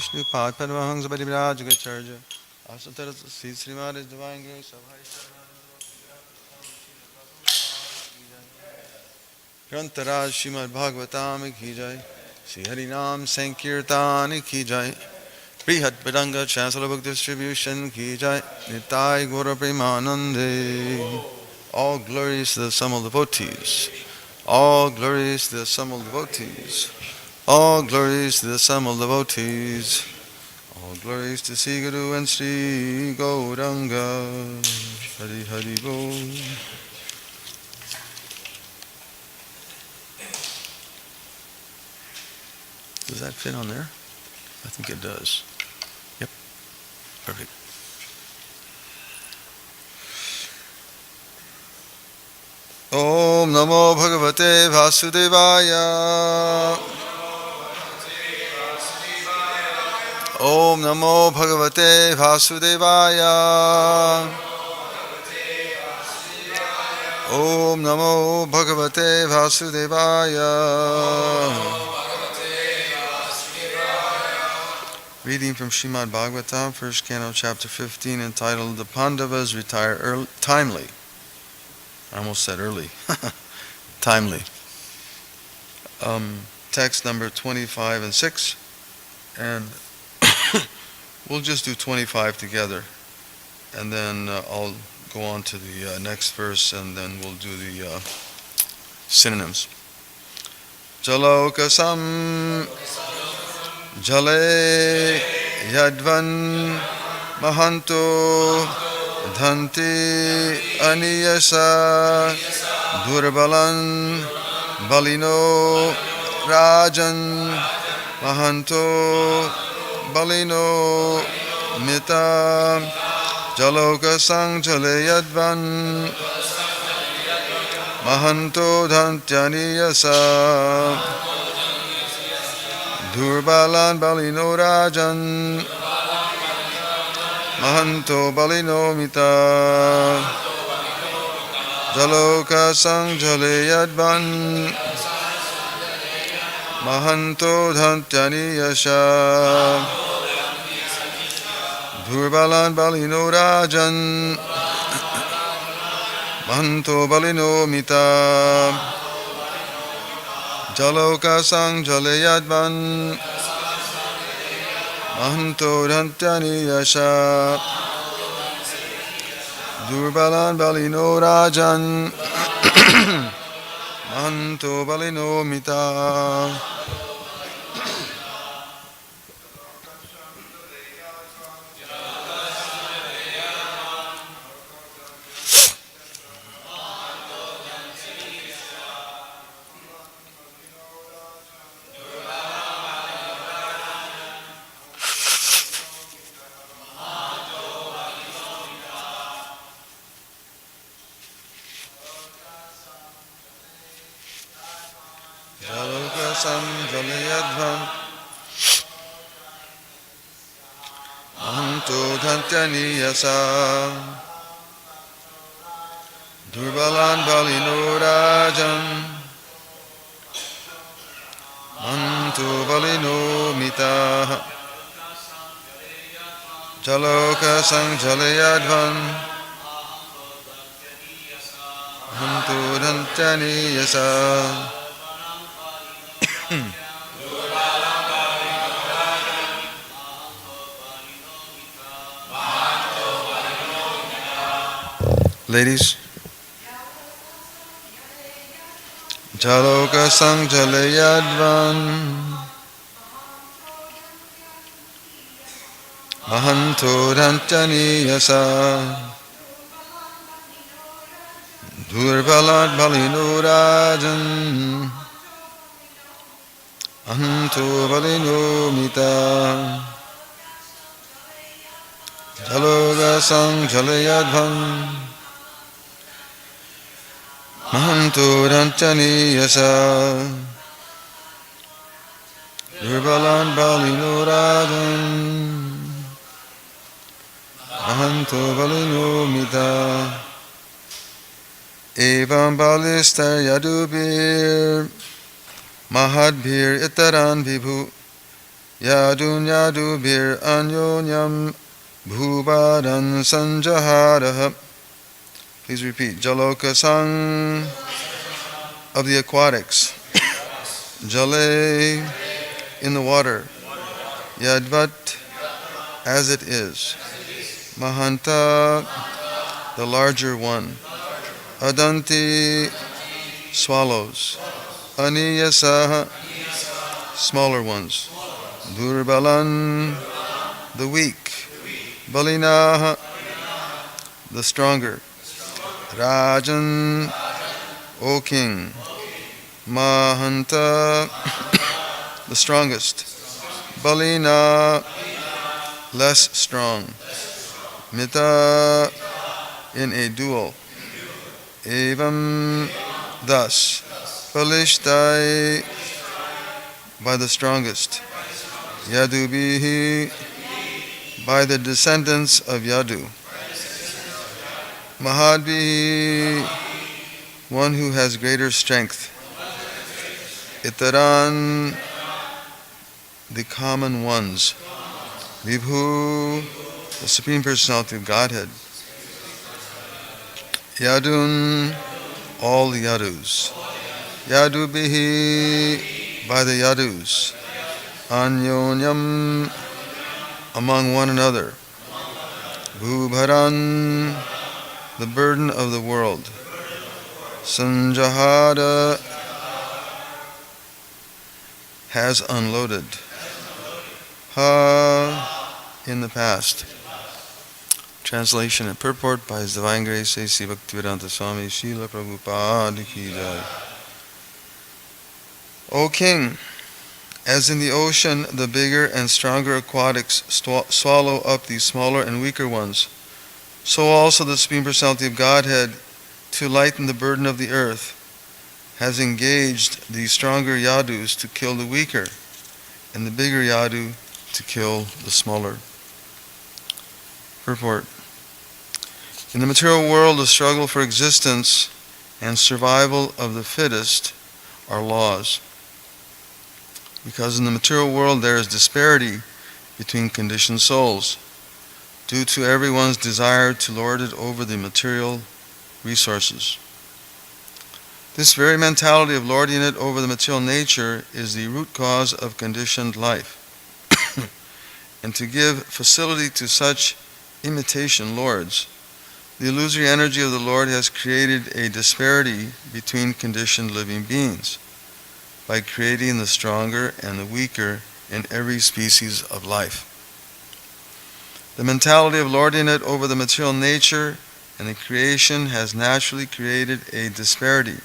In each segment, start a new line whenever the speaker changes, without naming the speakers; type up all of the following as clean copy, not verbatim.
Vishnu Pad Padmahangsa Badibraj Gacharya Asatara Sri Srimad Divine Grace of Grantaraj Srimad Bhagavatam Ki Jai Sri Harinam Sankirtan Ki Jai Prihat Padanga Chancellor Book Distribution Ki Jai Nitai Gaura Premanande. All glories to the Samal devotees. All glories to the Samal devotees. All glories to the Samal devotees. All glories to Sri Guru and Sri Gauranga. Hari Hari Bol. Does that fit on there? I think it does. Yep. Perfect. Om Namo Bhagavate Vasudevaya. Om Namo Bhagavate Vasudevaya. Om Namo Bhagavate Vasudevaya. Reading from Srimad Bhagavatam, first canto, chapter 15, entitled "The Pandavas Retire Timely." I almost said early. Timely. Text number 25 and 6, and we'll just do 25 together, and then I'll go on to the next verse, and then we'll do the synonyms. Jalokasam Jale Yadvan Mahanto Dhanti Aniyasa Durbalan Balino Rajan Mahanto Balino Mita Jaloka Sang Jale Yadvan Mahanto Dhanti Aniyasa Durbalan Balino Rajan Mahanto Balino Mita Jaloka Sang Jale Yadvan Mahanto Dhantyani Yasha Durbalan Balino Rajan Mahanto Balino Mita Jaloka Sang Jale Yadvan Mahanto Dhantyani Yasha Durbalan Balino Rajan Mahanto Balino Mita. Sam Jalayadvam Mahanto Dhantyani Yasa Durbalan Balino Rajan Mahanto Balino Mita Jaloka Sang Jalayadvam Mahanto Dhantyani Yasa. Ladies, Jaloka Sang Jalayadvan Mahanto Dhantyani Yasa Durbalat Balino Rajan Mahanto Balino Mita Jaloka Sang Jalayadvan Mahanto Dhantyani Yasa Durbalan Balino Rajan Mahanto Balino Mita Evam Balistar Yadubir Mahadbir Itaran Vibhu Yadun yadubir anyonyam bhuvaran sanjaharaha. Please repeat. Jaloka sang of the aquatics. Jale in the water. Yadvat as it is. Mahanta the larger one. Adanti swallows. Aniyasaha smaller ones. Durbalan the weak. Balinaha the stronger. Rajan O king. Mahanta the strongest. Balina less strong. Mita in a duel. Evam thus. Balishtai by the strongest. Yadubihi by the descendants of Yadu. Mahadbihi one who has greater strength. Itaran the common ones. Vibhu the Supreme Personality of Godhead. Yadun all the Yadus. Yadubihi by the Yadus. Anyonyam among one another. Bhubharan the burden of the world. Sanjahada has unloaded. Ha in the past. Translation and purport by His Divine Grace A.C. Bhaktivedanta Swami Srila Prabhupada Ki Jai. O King, as in the ocean the bigger and stronger aquatics swallow up the smaller and weaker ones, so also the Supreme Personality of Godhead, to lighten the burden of the earth, has engaged the stronger Yadus to kill the weaker, and the bigger Yadu to kill the smaller. Purport. In the material world, the struggle for existence and survival of the fittest are laws. Because in the material world there is disparity between conditioned souls, due to everyone's desire to lord it over the material resources. This very mentality of lording it over the material nature is the root cause of conditioned life. And to give facility to such imitation lords, the illusory energy of the Lord has created a disparity between conditioned living beings by creating the stronger and the weaker in every species of life. The mentality of lording it over the material nature and the creation has naturally created a disparity,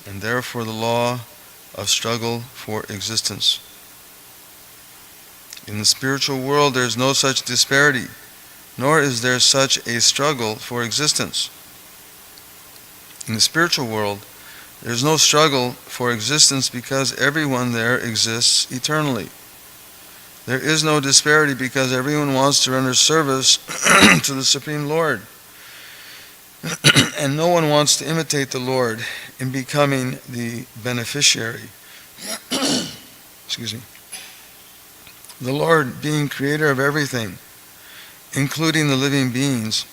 and therefore the law of struggle for existence. In the spiritual world there is no such disparity, nor is there such a struggle for existence. In the spiritual world, there is no struggle for existence because everyone there exists eternally. There is no disparity because everyone wants to render service to the Supreme Lord. And no one wants to imitate the Lord in becoming the beneficiary. Excuse me. The Lord, being creator of everything, including the living beings,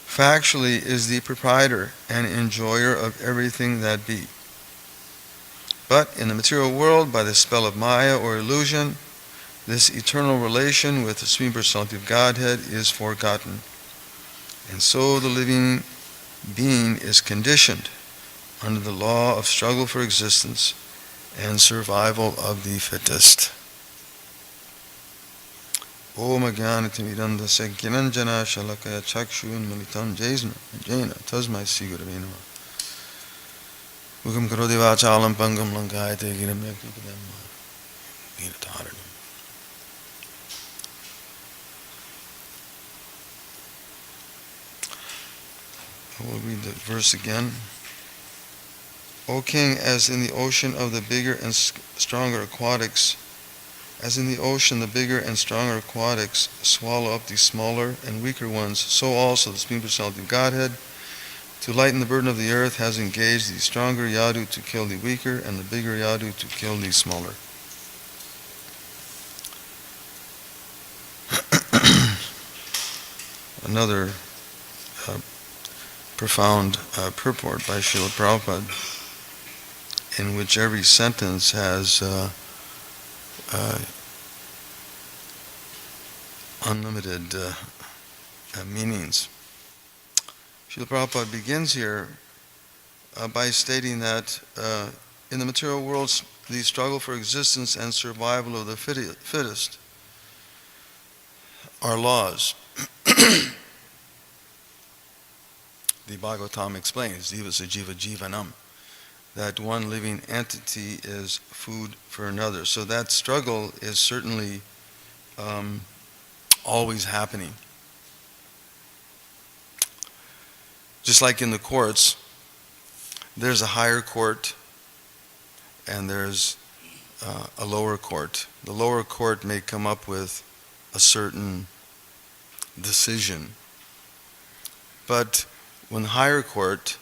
factually is the proprietor and enjoyer of everything that be. But in the material world, by the spell of Maya or illusion, this eternal relation with the Supreme Personality of Godhead is forgotten. And so the living being is conditioned under the law of struggle for existence and survival of the fittest. Om Ajnanatimidandasya Gyananjana Shalakaya Chakshun Militam Jena Tasmai Sri Gurave Namah. Mukam Karoti Vachalam Pangam Lankayate Giram Yaknikadam Gita. I will read the verse again. O King, as in the ocean of the bigger and stronger aquatics, as in the ocean the bigger and stronger aquatics swallow up the smaller and weaker ones, so also the Supreme Personality of Godhead, to lighten the burden of the earth, has engaged the stronger Yadu to kill the weaker, and the bigger Yadu to kill the smaller. another uh, profound purport by Srila Prabhupada, in which every sentence has unlimited meanings. Srila Prabhupada begins here by stating that in the material world, the struggle for existence and survival of the fittest are laws. The Bhagavatam explains, Jivasa Jiva Jivanam, that one living entity is food for another. So that struggle is certainly always happening. Just like in the courts, there's a higher court and there's a lower court. The lower court may come up with a certain decision, but when the higher court,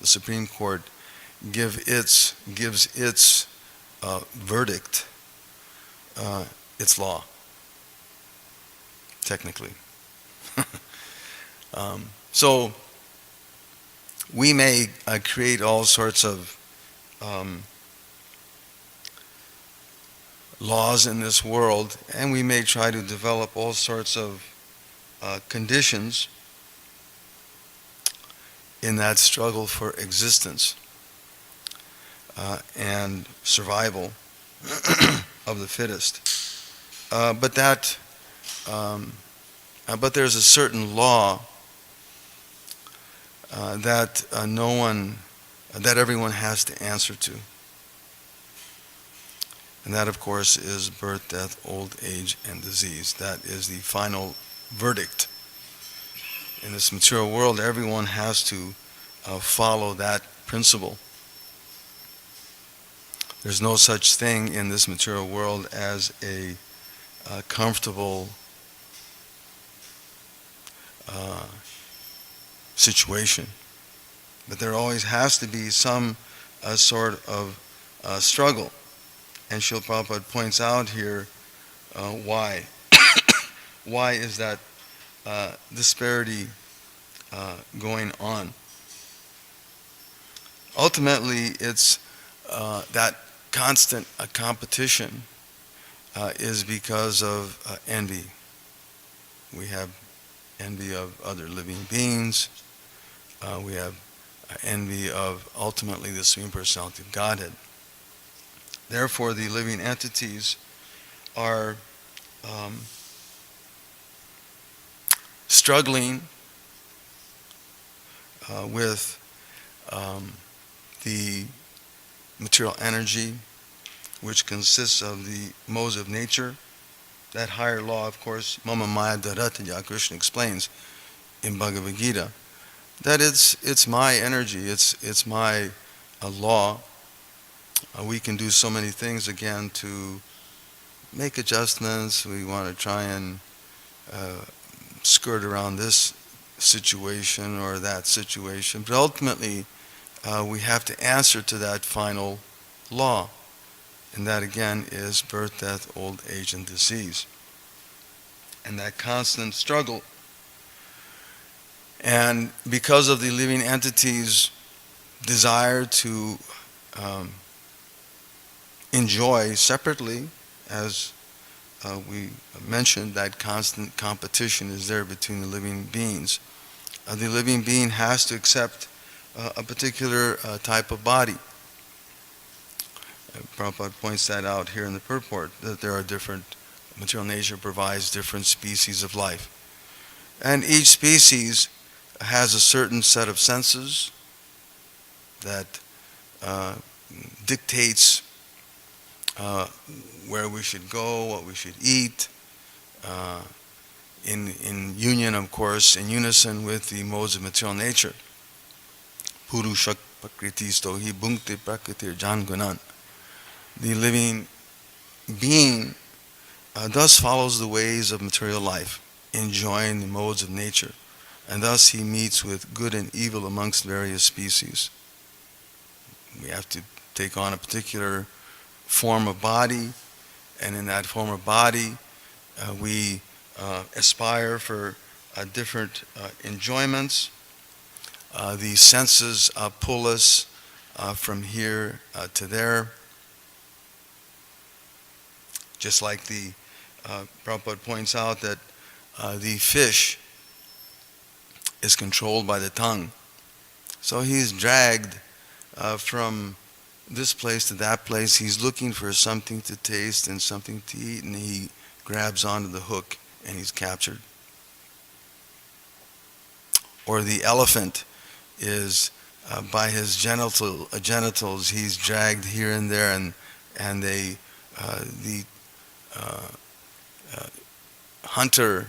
the Supreme Court, gives its verdict, it's law, technically. So we may create all sorts of laws in this world, and we may try to develop all sorts of conditions in that struggle for existence and survival of the fittest. But there's a certain law that that everyone has to answer to. And that, of course, is birth, death, old age, and disease. That is the final verdict. In this material world, everyone has to follow that principle. There's no such thing in this material world as a comfortable situation. But there always has to be some sort of struggle. And Srila Prabhupada points out here why. Why is that disparity going on? Ultimately, it's that constant competition is because of envy. We have envy of other living beings. We have envy of ultimately the Supreme Personality of Godhead. Therefore, the living entities are struggling with the material energy, which consists of the modes of nature. That higher law, of course, Mama Maya Dharatya, Krishna explains in Bhagavad Gita, that it's my energy, it's my law. We can do so many things again to make adjustments. We want to try and skirt around this situation or that situation, but ultimately we have to answer to that final law, and that again is birth, death, old age, and disease, and that constant struggle. And because of the living entities' desire to enjoy separately, as we mentioned, that constant competition is there between the living beings. The living being has to accept a particular type of body. Prabhupada points that out here in the purport, that there are different, material nature provides different species of life. And each species has a certain set of senses that dictates where we should go, what we should eat, in union, of course, in unison with the modes of material nature. Purusha Prakritisto hi bhunkti prakritir jangunan. The living being thus follows the ways of material life, enjoying the modes of nature, and thus he meets with good and evil amongst various species. We have to take on a particular form of body, and in that form of body we aspire for different enjoyments. The senses pull us from here to there. Just like the Prabhupada points out that the fish is controlled by the tongue. So he's dragged from this place to that place. He's looking for something to taste and something to eat, and he grabs onto the hook and he's captured. Or the elephant is by his genitals, he's dragged here and there, and the hunter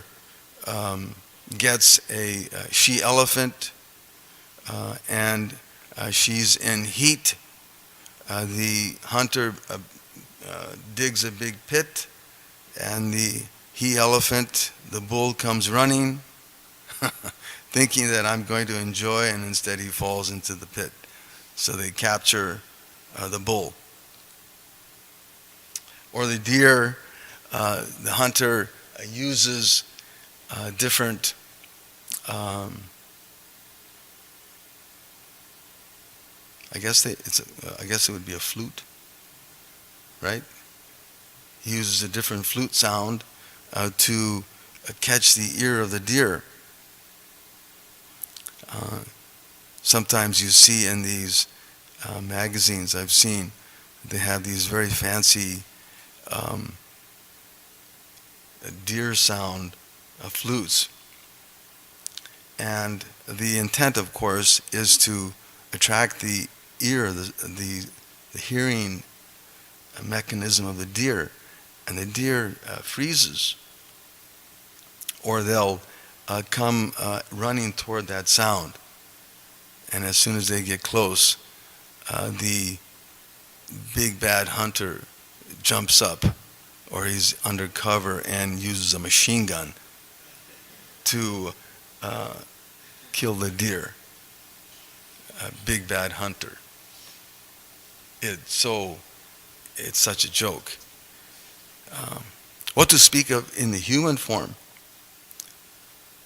gets a she elephant, and she's in heat. The hunter digs a big pit, and the he elephant, the bull, comes running, thinking that I'm going to enjoy, and instead he falls into the pit. So they capture the bull. Or the deer, the hunter uses different I guess it would be a flute, right? He uses a different flute sound to catch the ear of the deer. Sometimes you see in these magazines I've seen, they have these very fancy deer sound flutes. And the intent, of course, is to attract the ear, the hearing mechanism of the deer. And the deer freezes. Or they'll come running toward that sound. And as soon as they get close, the big bad hunter jumps up, or he's undercover and uses a machine gun to kill the deer. A big bad hunter. It's such a joke. What to speak of in the human form,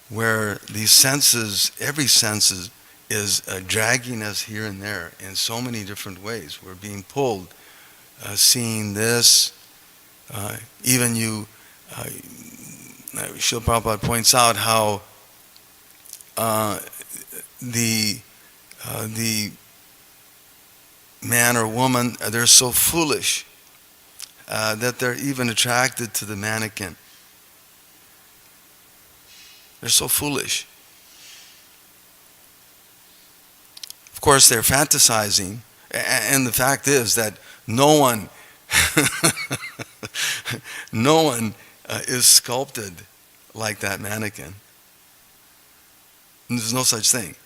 where these senses, every sense is dragging us here and there in so many different ways. We're being pulled, seeing this. Even Srila Prabhupada points out how the man or woman, they're so foolish that they're even attracted to the mannequin. They're so foolish. Of course, they're fantasizing, and the fact is that no one is sculpted like that mannequin. There's no such thing.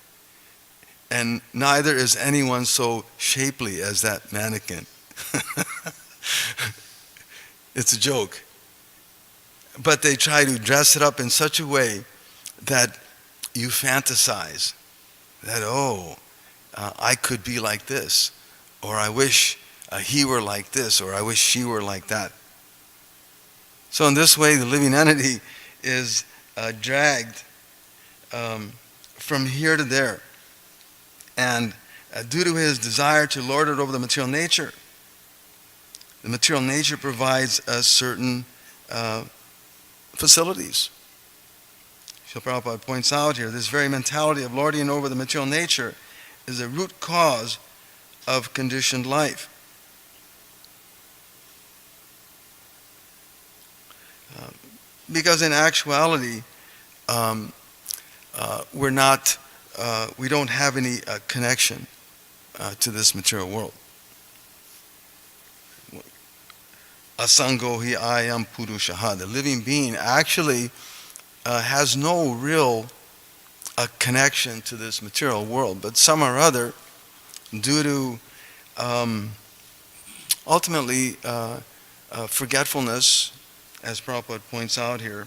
And neither is anyone so shapely as that mannequin. It's a joke. But they try to dress it up in such a way that you fantasize that, I could be like this, or I wish he were like this, or I wish she were like that. So in this way, the living entity is dragged from here to there. And due to his desire to lord it over the material nature, the material nature provides us certain facilities. Srila Prabhupada points out here, this very mentality of lording over the material nature is a root cause of conditioned life. Because in actuality, we don't have any connection to this material world. Asango hi ayam purushaha. The living being actually has no real connection to this material world, but some or other, due to ultimately forgetfulness, as Prabhupada points out here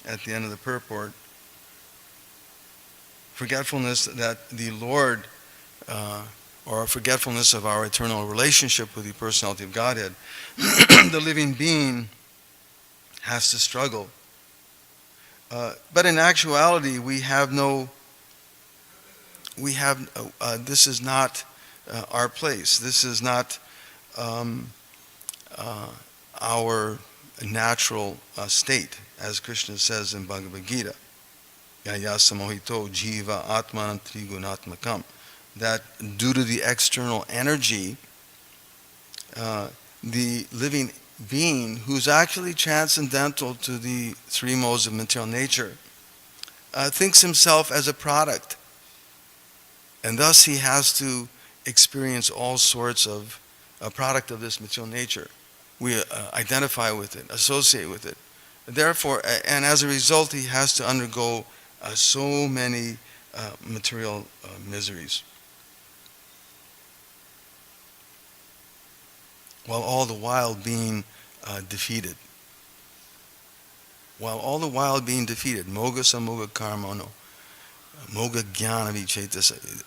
at the end of the purport, forgetfulness that the Lord, or forgetfulness of our eternal relationship with the personality of Godhead, the living being has to struggle But in actuality, this is not our place. This is not um, our natural state, as Krishna says in Bhagavad Gita. Yayasa mohito jiva atmanam trigunatmakam. That due to the external energy, the living being, who's actually transcendental to the three modes of material nature, thinks himself as a product. And thus he has to experience all sorts of a product of this material nature. We identify with it, associate with it. Therefore, and as a result, he has to undergo so many material miseries, while all the while being defeated. While all the while being defeated. Moga samoga karmano. Moga jnana vichetasa.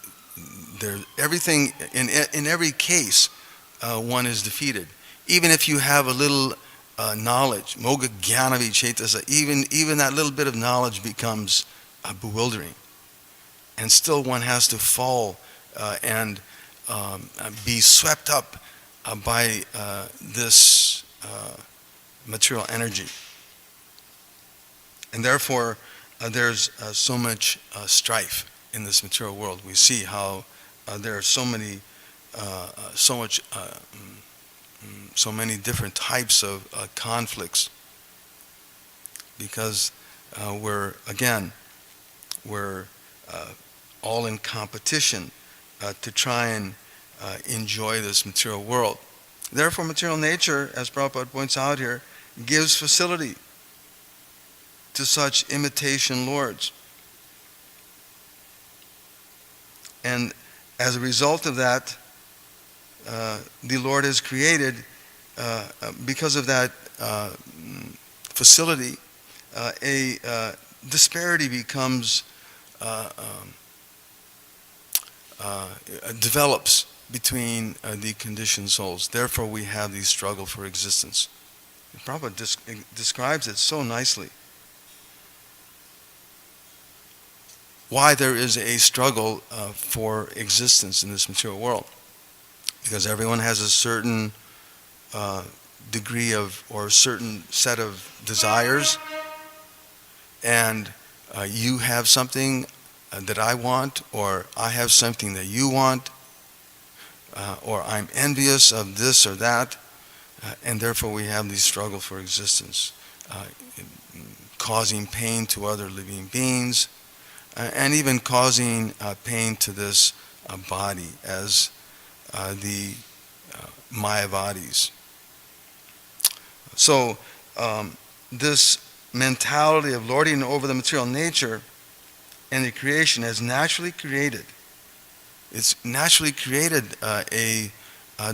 There, everything, in every case, one is defeated. Even if you have a little knowledge, moga jnana vichetasa, even that little bit of knowledge becomes bewildering. And still one has to fall and be swept up by this material energy. And therefore, there's so much strife in this material world. We see how there are so many different types of conflicts, because we're all in competition to try and enjoy this material world. Therefore, material nature, as Prabhupada points out here, gives facility to such imitation lords. And as a result of that, the Lord has created, because of that facility, a disparity becomes, develops between the conditioned souls. Therefore, we have the struggle for existence. Prabhupada describes it so nicely. Why there is a struggle for existence in this material world. Because everyone has a certain degree of, or a certain set of desires, and you have something that I want, or I have something that you want, or I'm envious of this or that, and therefore we have the struggle for existence, causing pain to other living beings, and even causing pain to this body as the Mayavadis. So this mentality of lording over the material nature and the creation has naturally created, it's naturally created a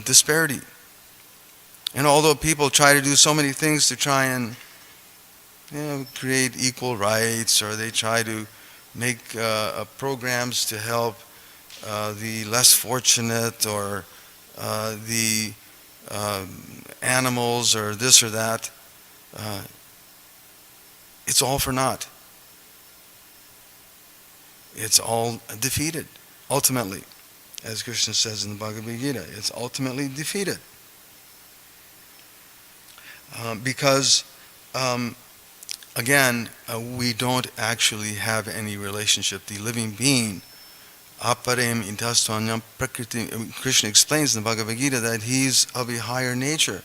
disparity. And although people try to do so many things to try and create equal rights, or they try to make programs to help the less fortunate, or the animals, or this or that, it's all for naught. It's all defeated, ultimately. As Krishna says in the Bhagavad Gita, it's ultimately defeated. Because again, we don't actually have any relationship. The living being, aparem intastvanyam prakriti, Krishna explains in the Bhagavad Gita that he's of a higher nature.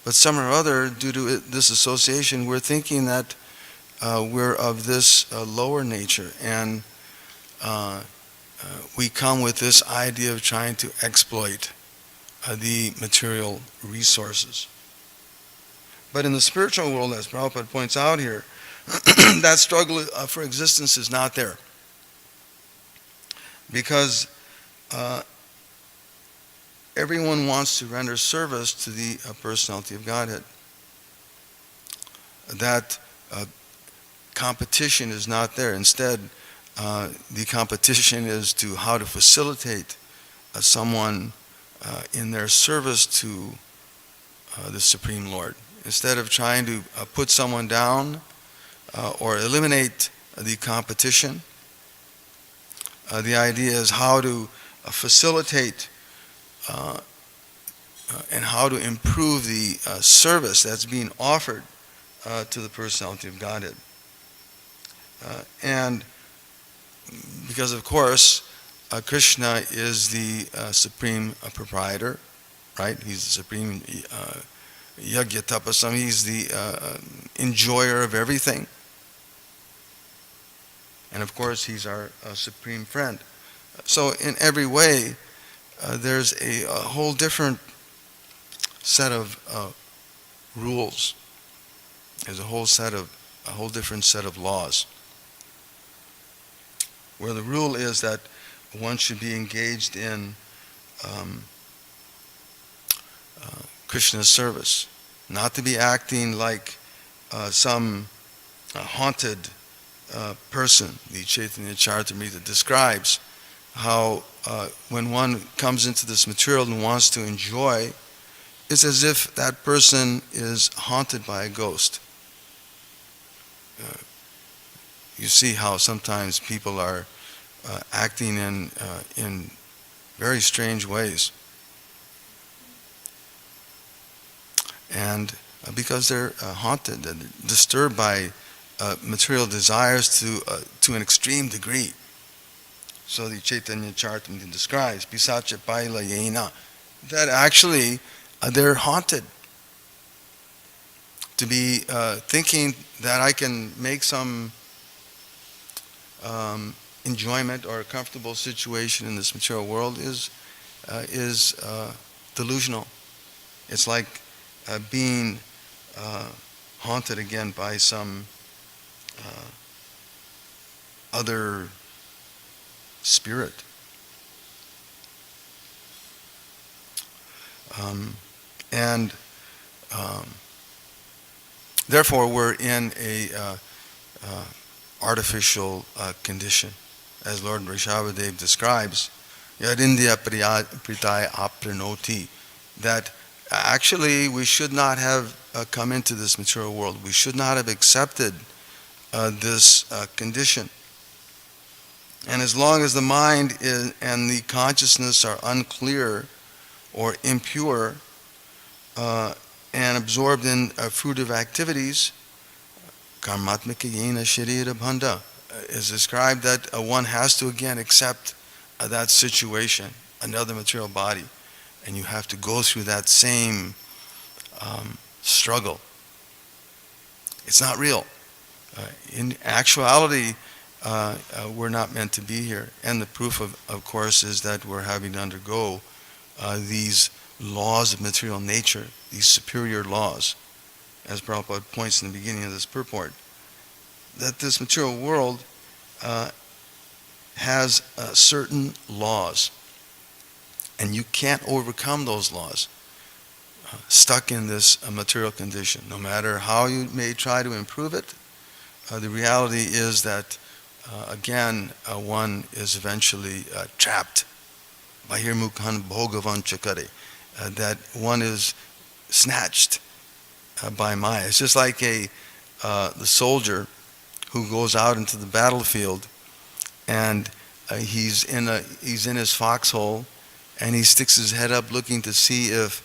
But somehow or other, due to this association, we're thinking that we're of this lower nature. And we come with this idea of trying to exploit the material resources. But in the spiritual world, as Prabhupada points out here, that struggle for existence is not there. Because everyone wants to render service to the personality of Godhead. That competition is not there. Instead, the competition is to how to facilitate someone in their service to the Supreme Lord. Instead of trying to put someone down, or eliminate the competition. The idea is how to facilitate and how to improve the service that's being offered to the personality of Godhead. And because, of course, Krishna is the supreme proprietor, right? He's the supreme yagya tapasam. He's the enjoyer of everything. And of course, he's our supreme friend. So in every way, there's a whole different set of rules. There's a whole different set of laws, where the rule is that one should be engaged in Krishna's service, not to be acting like some haunted person. The Chaitanya Charitamrita describes how when one comes into this material and wants to enjoy, it's as if that person is haunted by a ghost. You see how sometimes people are acting in very strange ways, and because they're haunted and disturbed by material desires to an extreme degree. So the Chaitanya Charitamrita describes pisacha paila yena, that actually they're haunted to be thinking that I can make some enjoyment or a comfortable situation in this material world is delusional. It's like being haunted again by some other spirit. And therefore we're in a artificial condition, as Lord Rishabhadev describes, Yadindya Pritaya Apranoti, that actually we should not have come into this material world. We should not have accepted this condition. And as long as the mind and the consciousness are unclear or impure and absorbed in fruitive activities, karmatmika yena sharira bhanda is described that one has to again accept that situation, another material body, and you have to go through that same struggle. It's not real. In actuality, we're not meant to be here. And the proof, of course, is that we're having to undergo these laws of material nature, these superior laws, as Prabhupada points in the beginning of this purport, that this material world has certain laws, and you can't overcome those laws stuck in this material condition. No matter how you may try to improve it, the reality is that again, one is eventually trapped. Bahirmukhan bhogavan chakare, that one is snatched by Maya. It's just like the soldier who goes out into the battlefield, and he's in his foxhole, and he sticks his head up looking to see if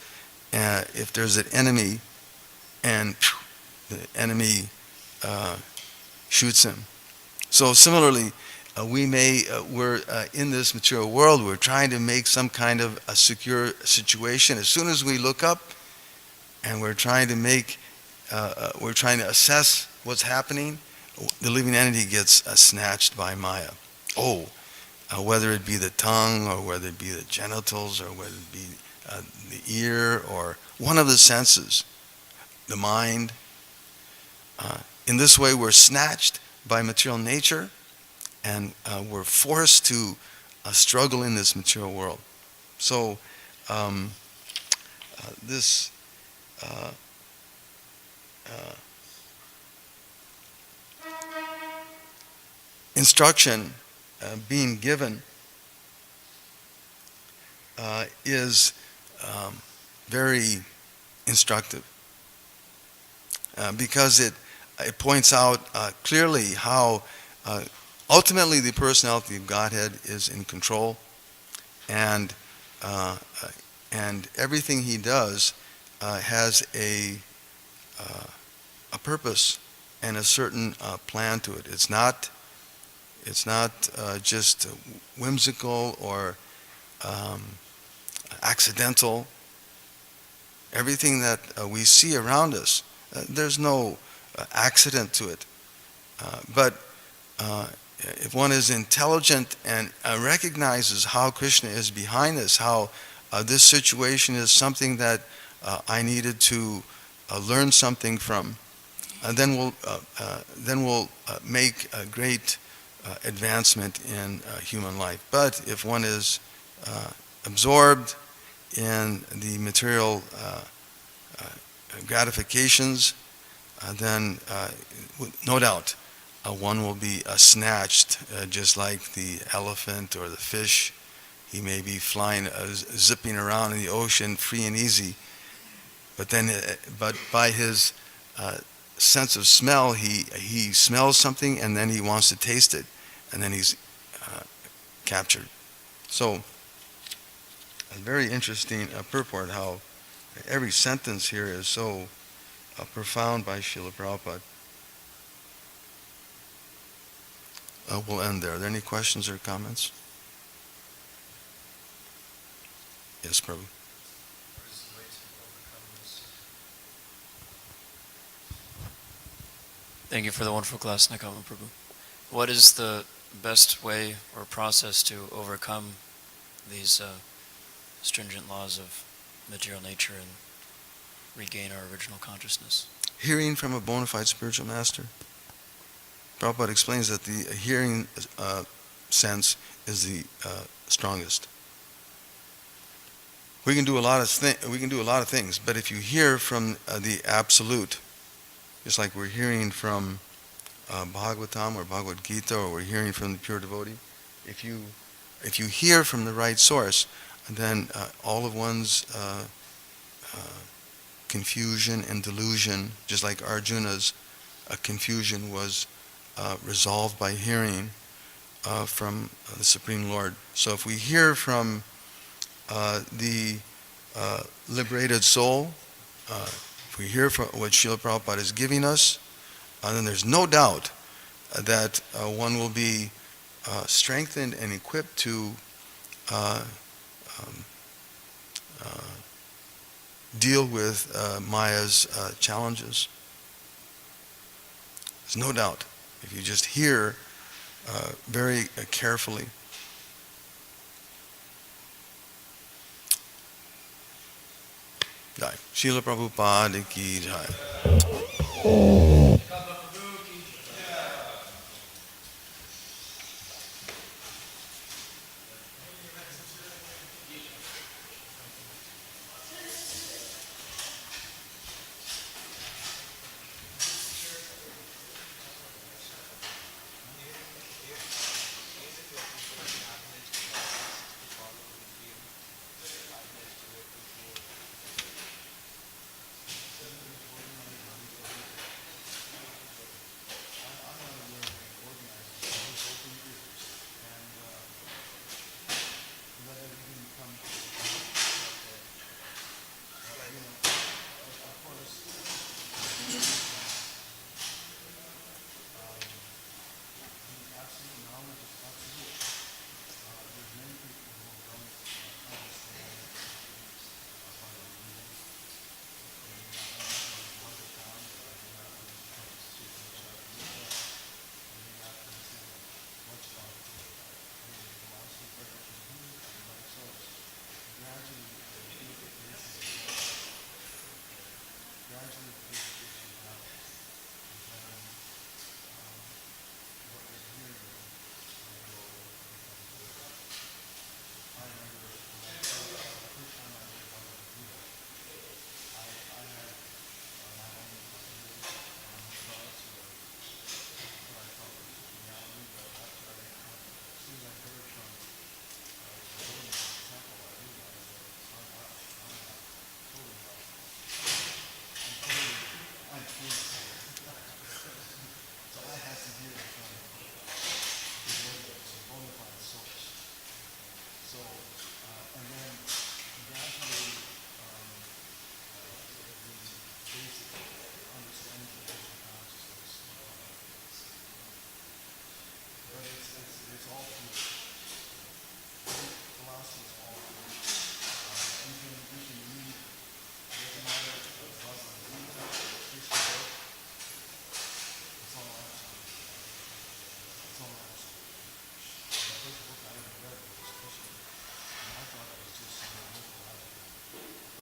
there's an enemy, and the enemy shoots him. So similarly, we're in this material world, we're trying to make some kind of a secure situation. As soon as we look up and we're trying to assess what's happening, the living entity gets snatched by Maya. Whether it be the tongue, or whether it be the genitals, or whether it be the ear, or one of the senses, the mind. In this way, we're snatched by material nature, and we're forced to struggle in this material world. So this instruction being given is very instructive, because it it points out clearly how ultimately the personality of Godhead is in control, and uh, and everything he does has a purpose and a certain plan to it. It's not just whimsical or um, accidental. Everything that we see around us, there's no accident to it. But if one is intelligent and recognizes how Krishna is behind this, how this situation is something that I needed to learn something from, then we'll make a great advancement in human life. But if one is absorbed in the material gratifications, then no doubt one will be snatched, just like the elephant or the fish. He may be flying, zipping around in the ocean, free and easy. But by his sense of smell, he smells something and then he wants to taste it, and then he's captured. So, a very interesting purport how every sentence here is so profound by Srila Prabhupada. We'll end there. Are there any questions or comments? Yes, Prabhu.
Thank you for the wonderful class, Naikatma Prabhu. What is the best way or process to overcome these stringent laws of material nature and regain our original consciousness?
Hearing from a bona fide spiritual master. Prabhupada explains that the hearing sense is the strongest. We can do a lot of things, but if you hear from the absolute, just like we're hearing from Bhagavatam or Bhagavad Gita, or we're hearing from the pure devotee, if you hear from the right source, then all of one's confusion and delusion, just like Arjuna's confusion was resolved by hearing from the Supreme Lord. So if we hear from the liberated soul, if we hear from what Srila Prabhupada is giving us, then there's no doubt that one will be strengthened and equipped to deal with Maya's challenges. There's no doubt. If you just hear very carefully. Jai. Srila Prabhupada ki jai.